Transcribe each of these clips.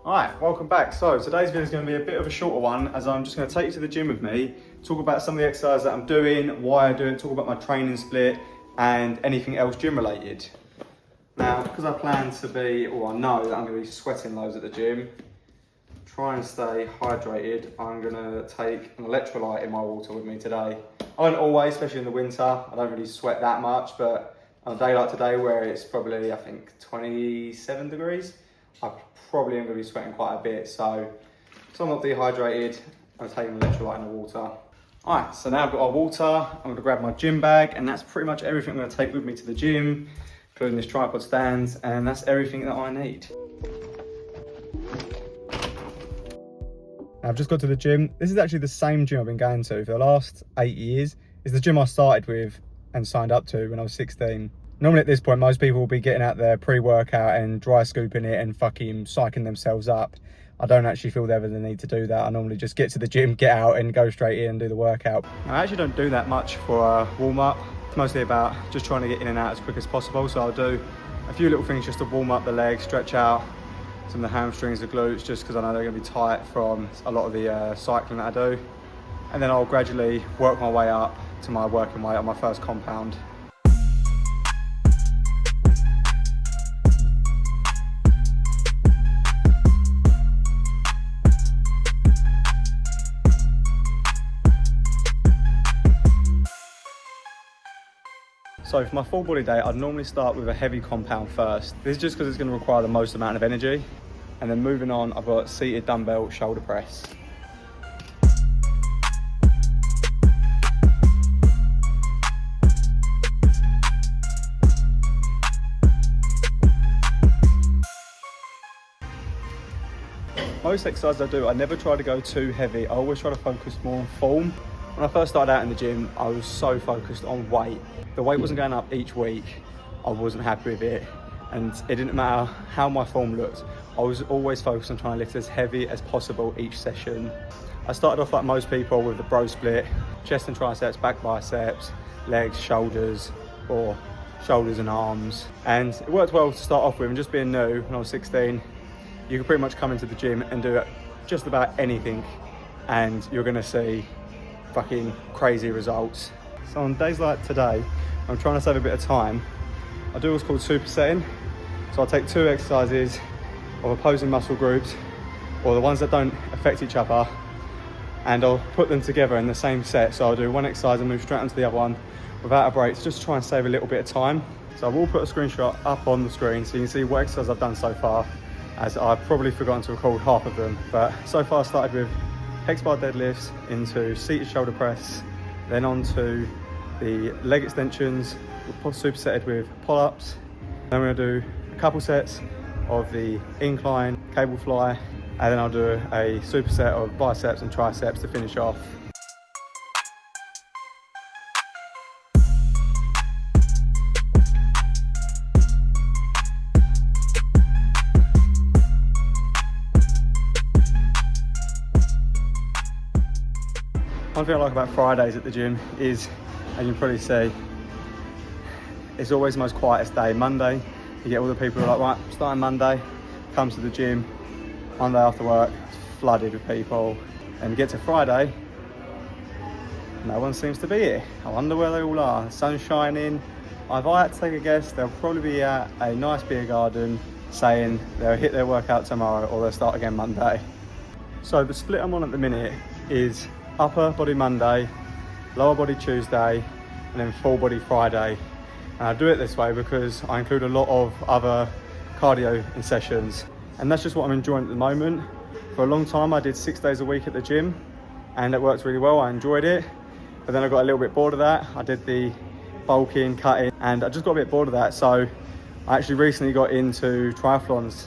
Alright, welcome back. So today's video is going to be a bit of a shorter one, as I'm just going to take you to the gym with me, talk about some of the exercises that I'm doing, why I do it, talk about my training split and anything else gym related. Now, because I plan to be, or I know that I'm going to be sweating loads at the gym, try and stay hydrated, I'm going to take an electrolyte in my water with me today. I don't always, especially in the winter, I don't really sweat that much, but on a day like today where it's probably, I think, 27 degrees, I probably am going to be sweating quite a bit, so I'm not dehydrated, I'm taking electrolyte in the water. Alright, so now I've got our water, I'm going to grab my gym bag, and that's pretty much everything I'm going to take with me to the gym, including this tripod stand, and that's everything that I need. I've just got to the gym. This is actually the same gym I've been going to for the last 8 years. It's the gym I started with and signed up to when I was 16. Normally at this point, most people will be getting out there pre-workout and dry scooping it and fucking psyching themselves up. I don't actually feel ever the need to do that. I normally just get to the gym, get out and go straight in and do the workout. I actually don't do that much for a warm-up. It's mostly about just trying to get in and out as quick as possible. So I'll do a few little things just to warm up the legs, stretch out some of the hamstrings, the glutes, just because I know they're going to be tight from a lot of the cycling that I do. And then I'll gradually work my way up to my working weight on my first compound. So for my full body day, I'd normally start with a heavy compound first. This is just because it's going to require the most amount of energy. And then moving on, I've got seated dumbbell shoulder press. Most exercises I do, I never try to go too heavy. I always try to focus more on form. When I first started out in the gym, I was so focused on weight. The weight wasn't going up each week. I wasn't happy with it. And it didn't matter how my form looked. I was always focused on trying to lift as heavy as possible each session. I started off like most people with the bro split, chest and triceps, back biceps, legs, shoulders, or shoulders and arms. And it worked well to start off with, and just being new when I was 16, you could pretty much come into the gym and do just about anything and you're gonna see fucking crazy results. So on days like today, I'm trying to save a bit of time. I do what's called supersetting. So I'll take 2 exercises of opposing muscle groups, or the ones that don't affect each other, and I'll put them together in the same set. So I'll do one exercise and move straight onto the other one without a break, just to try and save a little bit of time. So I will put a screenshot up on the screen so you can see what exercise I've done so far, as I've probably forgotten to record half of them. But so far I started with hex bar deadlifts into seated shoulder press, then onto the leg extensions, supersetted with pull-ups. Then we're gonna do a couple sets of the incline cable fly, and then I'll do a superset of biceps and triceps to finish off. One thing I like about Fridays at the gym is, as you can probably see, it's always the most quietest day. Monday, you get all the people who are like, right, starting Monday, comes to the gym, Monday after work, it's flooded with people. And you get to Friday, no one seems to be here. I wonder where they all are. The sun's shining. If I had to take a guess, they'll probably be at a nice beer garden saying they'll hit their workout tomorrow or they'll start again Monday. So the split I'm on at the minute is upper body Monday, lower body Tuesday, and then full body Friday. And I do it this way because I include a lot of other cardio in sessions, and that's just what I'm enjoying at the moment. For a long time I did 6 days a week at the gym, and it worked really well. I enjoyed it, but then I got a little bit bored of that. I did the bulking, cutting, and I just got a bit bored of that. So I actually recently got into triathlons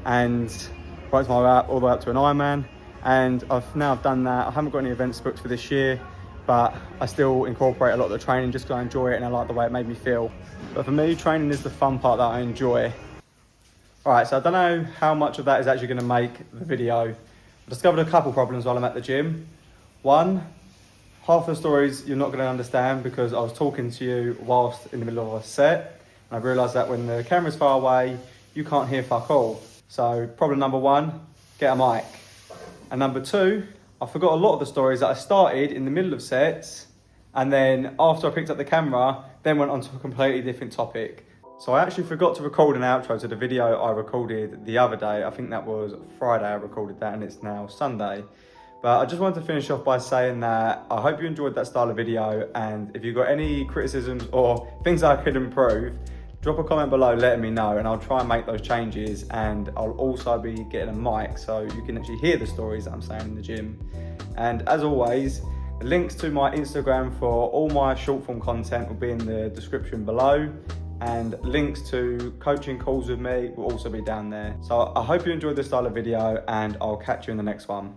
and worked my way up all the way up to an Ironman. And I've done that. I haven't got any events booked for this year, but I still incorporate a lot of the training just because I enjoy it and I like the way it made me feel. But for me, training is the fun part that I enjoy. All right, so I don't know how much of that is actually going to make the video. I discovered a couple problems while I'm at the gym. One, half the stories you're not going to understand because I was talking to you whilst in the middle of a set. And I've realised that when the camera's far away, you can't hear fuck all. So problem number one, get a mic. And number two, I forgot a lot of the stories that I started in the middle of sets, and then after I picked up the camera, then went on to a completely different topic. So I actually forgot to record an outro to the video I recorded the other day. I think that was Friday I recorded that, and it's now Sunday. But I just wanted to finish off by saying that I hope you enjoyed that style of video, and if you've got any criticisms or things I could improve, drop a comment below letting me know, and I'll try and make those changes. And I'll also be getting a mic so you can actually hear the stories that I'm saying in the gym. And as always, the links to my Instagram for all my short form content will be in the description below, and links to coaching calls with me will also be down there. So I hope you enjoyed this style of video, and I'll catch you in the next one.